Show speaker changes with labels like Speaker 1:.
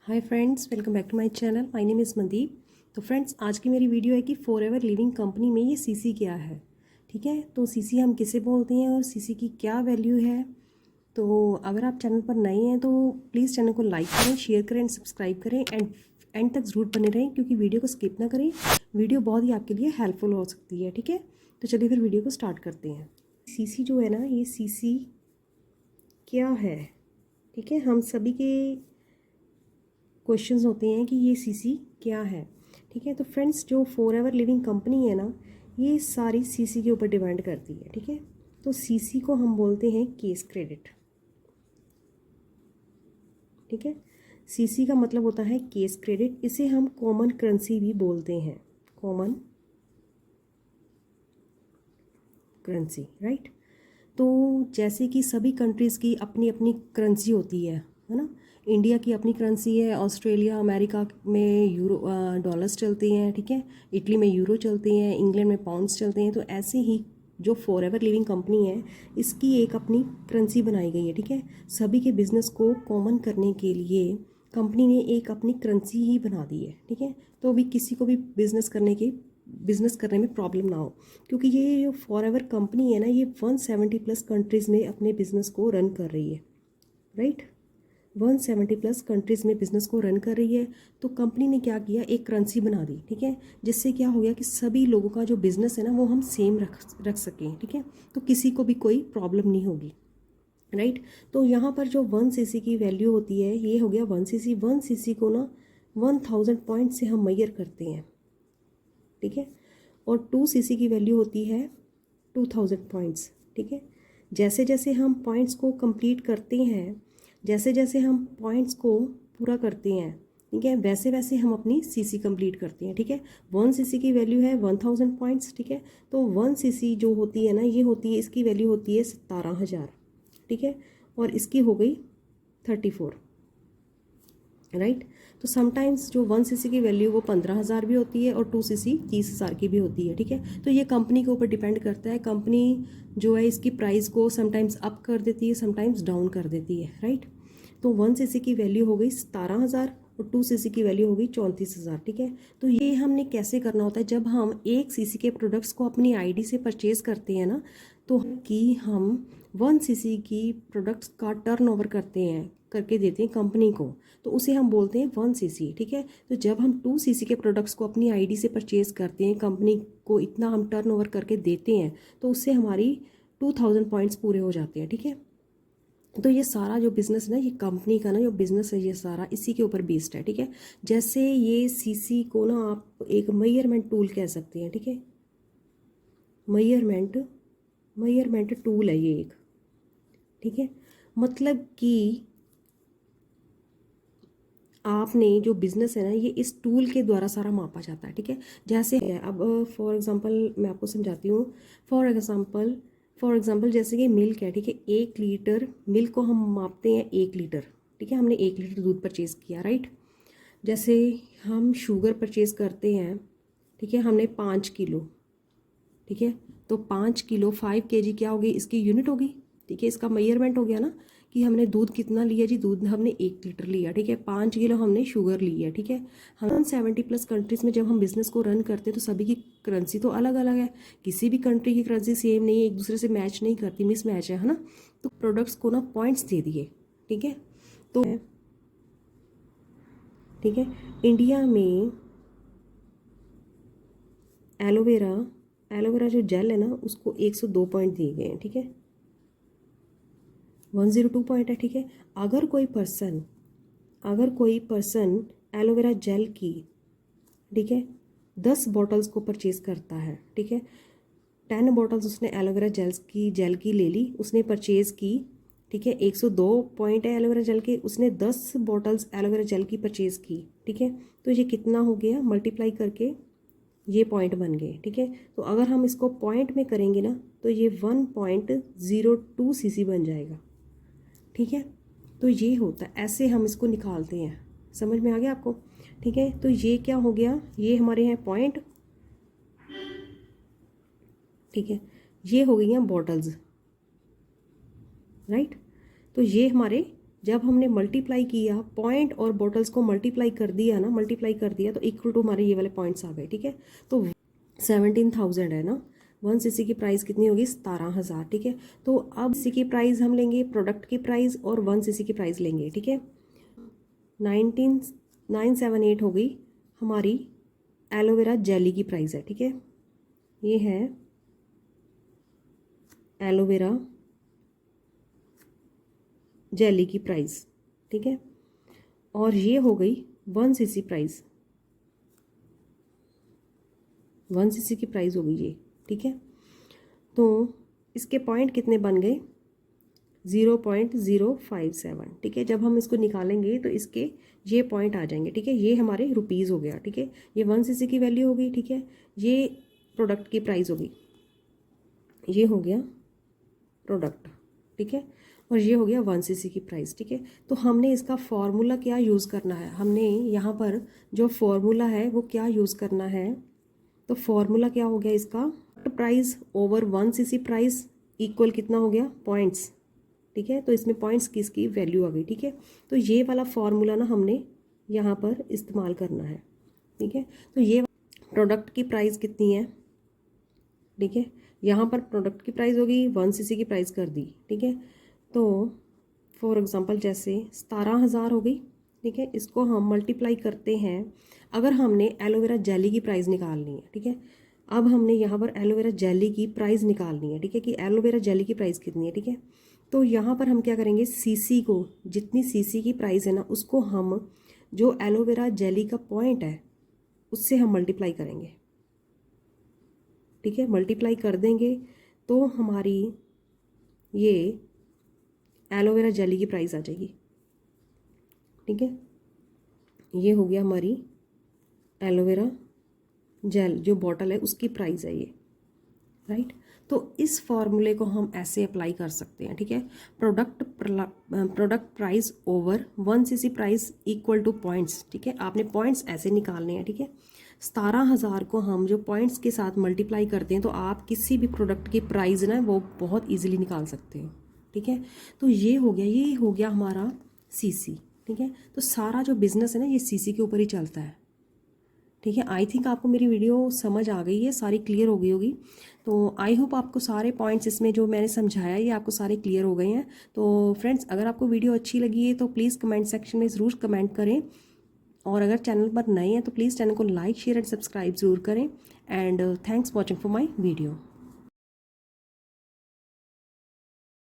Speaker 1: Hi friends, welcome back to my channel. My name is Mandeep. तो friends, आज की मेरी वीडियो है कि फॉरएवर लिविंग कंपनी में ये सीसी क्या है। ठीक है, तो सीसी हम किसे बोलते हैं और सीसी की क्या वैल्यू है। तो अगर आप चैनल पर नए हैं तो प्लीज़ चैनल को लाइक करें, शेयर करें एंड सब्सक्राइब करें एंड तक ज़रूर बने रहें, क्योंकि वीडियो को स्किप ना करें। वीडियो बहुत ही आपके लिए हेल्पफुल हो सकती है। ठीक है, तो चलिए फिर वीडियो को स्टार्ट करते हैं। सीसी जो है ना, ये सीसी क्या है। ठीक है, हम सभी के क्वेश्चंस होते हैं कि ये सीसी क्या है। ठीक है, तो फ्रेंड्स, जो फॉरएवर लिविंग कंपनी है ना, ये सारी सीसी के ऊपर डिपेंड करती है। ठीक है, तो सीसी को हम बोलते हैं केस क्रेडिट। ठीक है, सीसी का मतलब होता है केस क्रेडिट। इसे हम कॉमन करेंसी भी बोलते हैं, कॉमन करेंसी, राइट। तो जैसे कि सभी कंट्रीज़ की अपनी अपनी करेंसी होती है ना। इंडिया की अपनी करेंसी है, ऑस्ट्रेलिया अमेरिका में यूरो डॉलर्स चलते हैं। ठीक है, इटली में यूरो चलते हैं, इंग्लैंड में पाउंड्स चलते हैं। तो ऐसे ही जो फॉरएवर लिविंग कंपनी है, इसकी एक अपनी करेंसी बनाई गई है। ठीक है, सभी के बिजनेस को कॉमन करने के लिए कंपनी ने एक अपनी करेंसी ही बना दी है। ठीक है, तो अभी किसी को भी बिजनेस करने में प्रॉब्लम ना हो, क्योंकि ये जो फॉरएवर कंपनी है ना, ये 170 प्लस कंट्रीज़ में अपने बिजनेस को रन कर रही है, राइट। 170 प्लस कंट्रीज़ में बिजनेस को रन कर रही है। तो कंपनी ने क्या किया, एक करेंसी बना दी। ठीक है, जिससे क्या हो गया कि सभी लोगों का जो बिजनेस है ना, वो हम सेम रख सकें। ठीक है, तो किसी को भी कोई प्रॉब्लम नहीं होगी, राइट। तो यहाँ पर जो 1 सीसी की वैल्यू होती है, ये हो गया 1 सीसी। 1 सीसी को ना 1000 पॉइंट से हम मेजर करते हैं। ठीक है, और 2 सीसी की वैल्यू होती है 2000 पॉइंट्स। ठीक है, जैसे जैसे हम पॉइंट्स को कंप्लीट करते हैं, जैसे जैसे हम पॉइंट्स को पूरा करते हैं, ठीक है, वैसे वैसे हम अपनी सीसी कंप्लीट करते हैं। ठीक है, 1 सीसी की वैल्यू है 1000 पॉइंट्स। ठीक है, तो 1 सीसी जो होती है ना, ये होती है, इसकी वैल्यू होती है 17,000। ठीक है, और इसकी हो गई 34, राइट। तो समटाइम्स जो 1 सीसी की वैल्यू वो 15,000 भी होती है और 2 सीसी 30,000 की भी होती है। ठीक है, तो ये कंपनी के ऊपर डिपेंड करता है। कंपनी जो है इसकी प्राइस को समटाइम्स अप कर देती है, समटाइम्स डाउन कर देती है, राइट। तो 1 सीसी की वैल्यू हो गई 17,000 और 2 सीसी की वैल्यू हो गई 34,000। ठीक है, तो ये हमने कैसे करना होता है, जब हम 1 सीसी के प्रोडक्ट्स को अपनी आईडी से परचेज करते हैं ना, तो कि हम 1 सीसी की प्रोडक्ट्स का टर्नओवर करके देते हैं कंपनी को, तो उसे हम बोलते हैं 1 सीसी। ठीक है, तो जब हम 2 सीसी के प्रोडक्ट्स को अपनी आईडी से परचेज करते हैं, कंपनी को इतना हम टर्नओवर करके देते हैं, तो उससे हमारी 2000 पॉइंट्स पूरे हो जाते हैं। ठीक है, तो ये सारा जो बिज़नेस है ना, ये कंपनी का ना जो बिज़नेस है, ये सारा इसी के ऊपर बेस्ड है। ठीक है, जैसे ये सीसी को ना आप एक मेजरमेंट टूल कह सकते हैं। ठीक है, मेजरमेंट टूल है ये एक। ठीक है, मतलब कि आपने जो बिज़नेस है ना, ये इस टूल के द्वारा सारा मापा जाता है। ठीक है, जैसे अब फॉर एग्जांपल मैं आपको समझाती हूँ। फॉर एग्जांपल जैसे कि मिल्क है। ठीक है, 1 लीटर मिल्क को हम मापते हैं 1 लीटर। ठीक है, हमने 1 लीटर दूध परचेज़ किया, राइट। जैसे हम शुगर परचेज़ करते हैं, ठीक है, हमने 5 किलो। ठीक है, तो 5 किलो 5 kg क्या होगी, इसकी यूनिट होगी। ठीक है, इसका मेजरमेंट हो गया ना कि हमने दूध कितना लिया जी, दूध हमने 1 लीटर लिया। ठीक है, 5 किलो हमने शुगर ली है। ठीक है, हम 70 प्लस कंट्रीज़ में जब हम बिज़नेस को रन करते हैं, तो सभी की करेंसी तो अलग अलग है। किसी भी कंट्री की करेंसी सेम नहीं है, एक दूसरे से मैच नहीं करती, मिस मैच है ना। तो प्रोडक्ट्स को ना पॉइंट्स दे दिए। ठीक है, तो ठीक है, इंडिया में एलोवेरा एलोवेरा जो जेल है ना, उसको 102 पॉइंट दिए गए हैं। ठीक है, 102 पॉइंट है। ठीक है, अगर कोई पर्सन एलोवेरा जेल की, ठीक है, 10 बॉटल्स को परचेज करता है। ठीक है, 10 बॉटल्स उसने एलोवेरा जेल की ले ली, उसने परचेज की। ठीक है, 102 पॉइंट है एलोवेरा जेल के, उसने 10 बॉटल्स एलोवेरा जेल की परचेज की। ठीक है, तो ये कितना हो गया, मल्टीप्लाई करके ये पॉइंट बन गए। ठीक है, तो अगर हम इसको पॉइंट में करेंगे ना, तो ये 1.02 सीसी बन जाएगा। ठीक है, तो ये होता है, ऐसे हम इसको निकालते हैं। समझ में आ गया आपको। ठीक है, तो ये क्या हो गया, ये हमारे हैं पॉइंट। ठीक है, ये हो गई हैं बॉटल्स, राइट। तो ये हमारे जब हमने मल्टीप्लाई किया पॉइंट और बॉटल्स को मल्टीप्लाई कर दिया ना, मल्टीप्लाई कर दिया तो इक्वल टू हमारे ये वाले पॉइंट्स आ गए, ठीक है। तो 17,000 है ना, 1 सीसी की प्राइस कितनी होगी 17,000, ठीक है। तो अब सीसी की प्राइस हम लेंगे, प्रोडक्ट की प्राइस और 1 सीसी की प्राइस लेंगे, ठीक है। 19,978 हो गई हमारी एलोवेरा जेली की प्राइस है, ठीक है। ये है एलोवेरा जेली की प्राइस, ठीक है। और ये हो गई 1 सीसी प्राइस, 1 सीसी की प्राइस हो गई ये, ठीक है। तो इसके पॉइंट कितने बन गए 0.057, ठीक है। जब हम इसको निकालेंगे तो इसके ये पॉइंट आ जाएंगे, ठीक है। ये हमारे रुपीज़ हो गया, ठीक है। ये 1 सीसी की वैल्यू हो गई, ठीक है। ये प्रोडक्ट की प्राइस हो गई, ये हो गया प्रोडक्ट, ठीक है। और ये हो गया 1 सीसी की प्राइस, ठीक है। तो हमने इसका फॉर्मूला क्या यूज़ करना है, हमने यहाँ पर जो फॉर्मूला है वो क्या यूज़ करना है। तो फॉर्मूला क्या हो गया इसका, price over 1 CC price equal कितना हो गया पॉइंट्स, ठीक है। तो इसमें पॉइंट्स किसकी वैल्यू आ गई, ठीक है। तो ये वाला फॉर्मूला ना हमने यहाँ पर इस्तेमाल करना है, ठीक है। तो ये प्रोडक्ट की प्राइस कितनी है, ठीक है। यहाँ पर प्रोडक्ट की प्राइस होगी 1 सीसी की प्राइस कर दी, ठीक है। तो फॉर एग्जांपल जैसे 17,000 हो गई, ठीक है। इसको हम मल्टीप्लाई करते हैं, अगर हमने एलोवेरा जेली की प्राइस निकालनी है, ठीक है। अब हमने यहाँ पर एलोवेरा जेली की प्राइस निकालनी है, ठीक है, कि एलोवेरा जेली की प्राइस कितनी है, ठीक है। तो यहाँ पर हम क्या करेंगे, सीसी को, जितनी सीसी की प्राइस है ना उसको हम जो एलोवेरा जेली का पॉइंट है उससे हम मल्टीप्लाई करेंगे, ठीक है। मल्टीप्लाई कर देंगे तो हमारी ये एलोवेरा जेली की प्राइस आ जाएगी, ठीक है। ये हो गया हमारी एलोवेरा जेल जो बॉटल है उसकी प्राइस है ये, राइट। तो इस फॉर्मूले को हम ऐसे अप्लाई कर सकते हैं, ठीक है। Product price over 1 CC price equal two points, ठीक है। आपने पॉइंट्स ऐसे निकालने हैं, ठीक है। 17,000 को हम जो पॉइंट्स के साथ मल्टीप्लाई करते हैं तो आप किसी भी प्रोडक्ट की प्राइस ना वो बहुत ईजिली निकाल सकते हो, ठीक है। तो ये हो गया हमारा सीसी, ठीक है। तो सारा जो बिज़नेस है ना ये सीसी के ऊपर ही चलता है, ठीक है। आई थिंक आपको मेरी वीडियो समझ आ गई है, सारी क्लियर हो गई होगी। तो आई होप आपको सारे पॉइंट्स इसमें जो मैंने समझाया ये आपको सारे क्लियर हो गए हैं। तो फ्रेंड्स अगर आपको वीडियो अच्छी लगी है तो प्लीज़ कमेंट सेक्शन में ज़रूर कमेंट करें, और अगर चैनल पर नए हैं तो प्लीज़ चैनल को लाइक शेयर एंड सब्सक्राइब ज़रूर करें। And thanks watching for my video.